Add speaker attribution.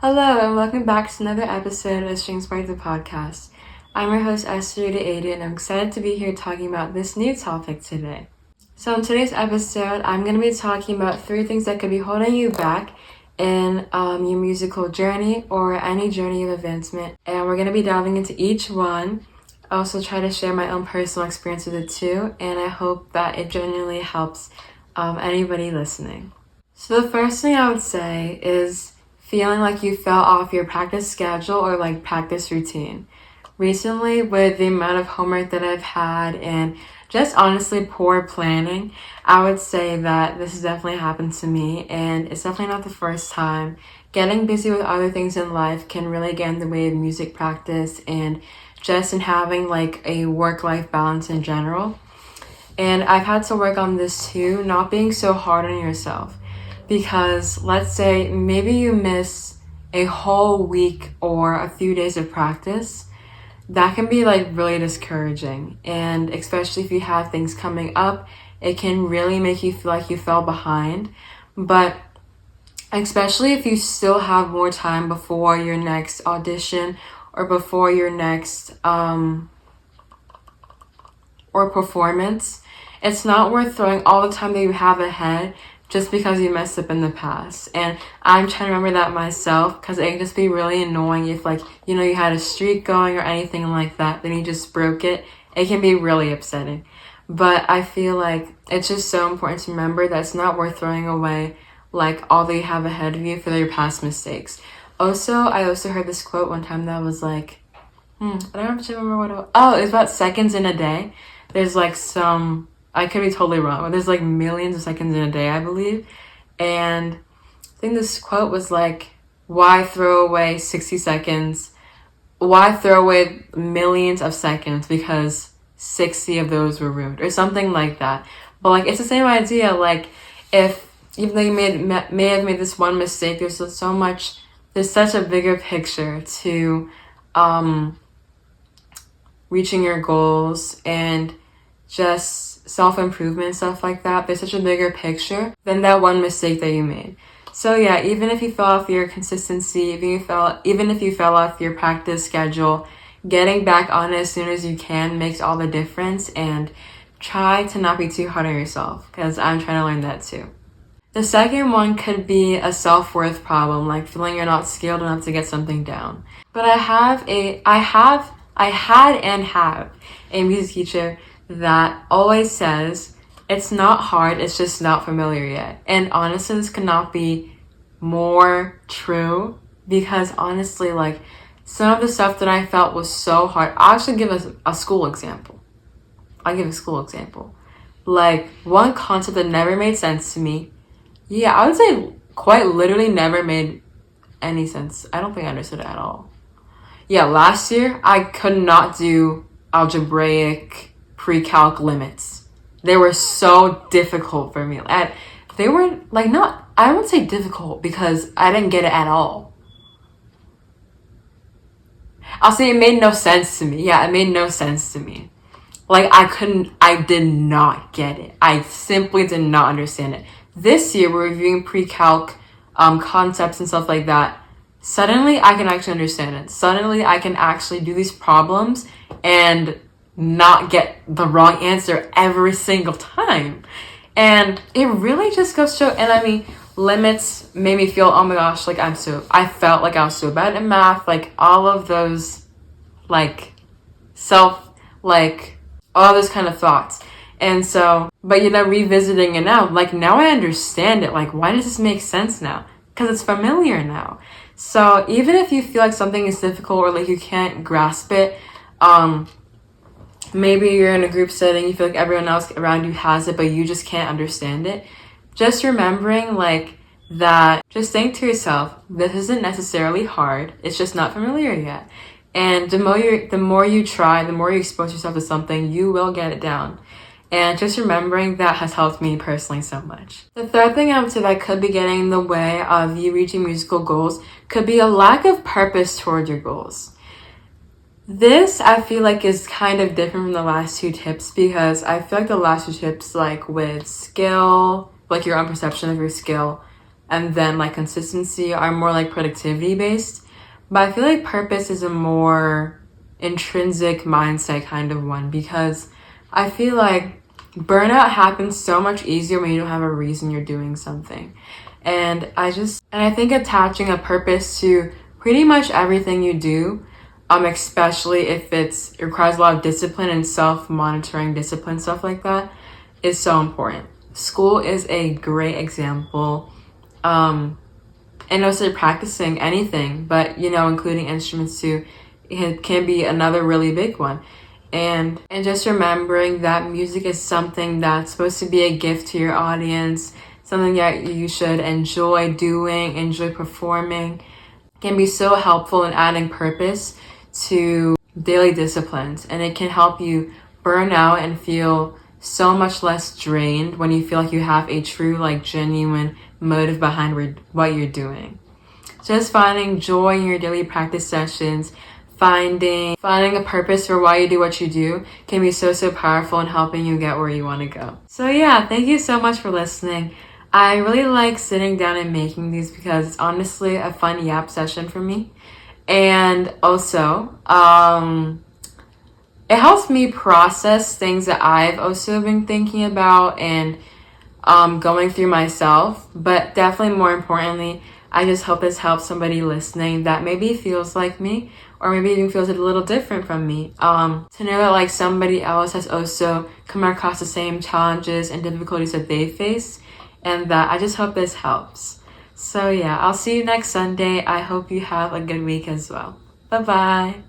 Speaker 1: Hello, and welcome back to another episode of Strings by the podcast. I'm your host, Esther Ada, and I'm excited to be here talking about this new topic today. So in today's episode, I'm going to be talking about 3 things that could be holding you back in your musical journey or any journey of advancement. And we're going to be diving into each one. I also try to share my own personal experience with it too, and I hope that it genuinely helps anybody listening. So the first thing I would say is feeling like you fell off your practice schedule or like practice routine. Recently, with the amount of homework that I've had and just honestly poor planning, I would say that this has definitely happened to me, and it's definitely not the first time. Getting busy with other things in life can really get in the way of music practice and just in having like a work-life balance in general. And I've had to work on this too, not being so hard on yourself. Because let's say maybe you miss a whole week or a few days of practice, that can be like really discouraging. And especially if you have things coming up, it can really make you feel like you fell behind. But especially if you still have more time before your next audition or before your next or performance, it's not worth throwing all the time that you have ahead just because you messed up in the past. And I'm trying to remember that myself, because it can just be really annoying if you had a streak going or anything like that, then you just broke it. It can be really upsetting. But I feel like it's just so important to remember that it's not worth throwing away like all that you have ahead of you for your past mistakes. I also heard this quote one time that was like, I don't remember what it was. Oh, it's about seconds in a day. There's like I could be totally wrong, but there's like millions of seconds in a day, I believe. And I think this quote was like, why throw away 60 seconds? Why throw away millions of seconds because 60 of those were ruined or something like that. But like, it's the same idea. Like even though you may have made this one mistake, there's such a bigger picture to reaching your goals and just self-improvement, stuff like that. There's such a bigger picture than that one mistake that you made. So yeah, even if you fell off your consistency, even if you fell off your practice schedule, getting back on it as soon as you can makes all the difference. And try to not be too hard on yourself, because I'm trying to learn that too. The second one could be a self-worth problem, like feeling you're not skilled enough to get something down. But I had and have a music teacher that always says, it's not hard, it's just not familiar yet. And honestly, this could not be more true, because honestly, like, some of the stuff that I felt was so hard. I'll actually give a school example. Like, one concept that never made sense to me. Yeah, I would say quite literally never made any sense. I don't think I understood it at all. Yeah, last year, I could not do algebraic pre-calc limits. They were so difficult for me. And they were I wouldn't say difficult because I didn't get it at all. I'll say it made no sense to me. Yeah, it made no sense to me. Like, I did not get it. I simply did not understand it. This year, we're reviewing pre-calc concepts and stuff like that. Suddenly, I can actually understand it. Suddenly, I can actually do these problems and not get the wrong answer every single time. And it really just goes to show. And I mean, limits made me feel, oh my gosh, like I felt like I was so bad at math, like all of those all those kind of thoughts. And so, but revisiting it now, like now I understand it. Like, why does this make sense now? Because it's familiar now. So even if you feel like something is difficult or like you can't grasp it, maybe you're in a group setting, you feel like everyone else around you has it, but you just can't understand it. Just remembering that, just think to yourself, this isn't necessarily hard, it's just not familiar yet. And the more you try, the more you expose yourself to something, you will get it down. And just remembering that has helped me personally so much. The third thing I would say that could be getting in the way of you reaching musical goals could be a lack of purpose toward your goals. This, I feel like, is kind of different from the last 2 tips, because I feel like the last 2 tips, like with skill, like your own perception of your skill, and then like consistency are more like productivity based. But I feel like purpose is a more intrinsic mindset kind of one, because I feel like burnout happens so much easier when you don't have a reason you're doing something. And I think attaching a purpose to pretty much everything you do, especially if it requires a lot of discipline and self-monitoring discipline, stuff like that, is so important. School is a great example. And also practicing anything, but including instruments too, it can be another really big one. And just remembering that music is something that's supposed to be a gift to your audience, something that you should enjoy doing, enjoy performing, can be so helpful in adding purpose to daily disciplines. And it can help you burn out and feel so much less drained when you feel like you have a true, like, genuine motive behind what you're doing. Just finding joy in your daily practice sessions, finding a purpose for why you do what you do can be so powerful in helping you get where you want to go. So yeah, thank you so much for listening. I really like sitting down and making these because it's honestly a fun yap session for me. And also, it helps me process things that I've also been thinking about and going through myself. But definitely more importantly, I just hope this helps somebody listening that maybe feels like me, or maybe even feels a little different from me, to know that like somebody else has also come across the same challenges and difficulties that they face, and that I just hope this helps. So yeah, I'll see you next Sunday. I hope you have a good week as well. Bye bye.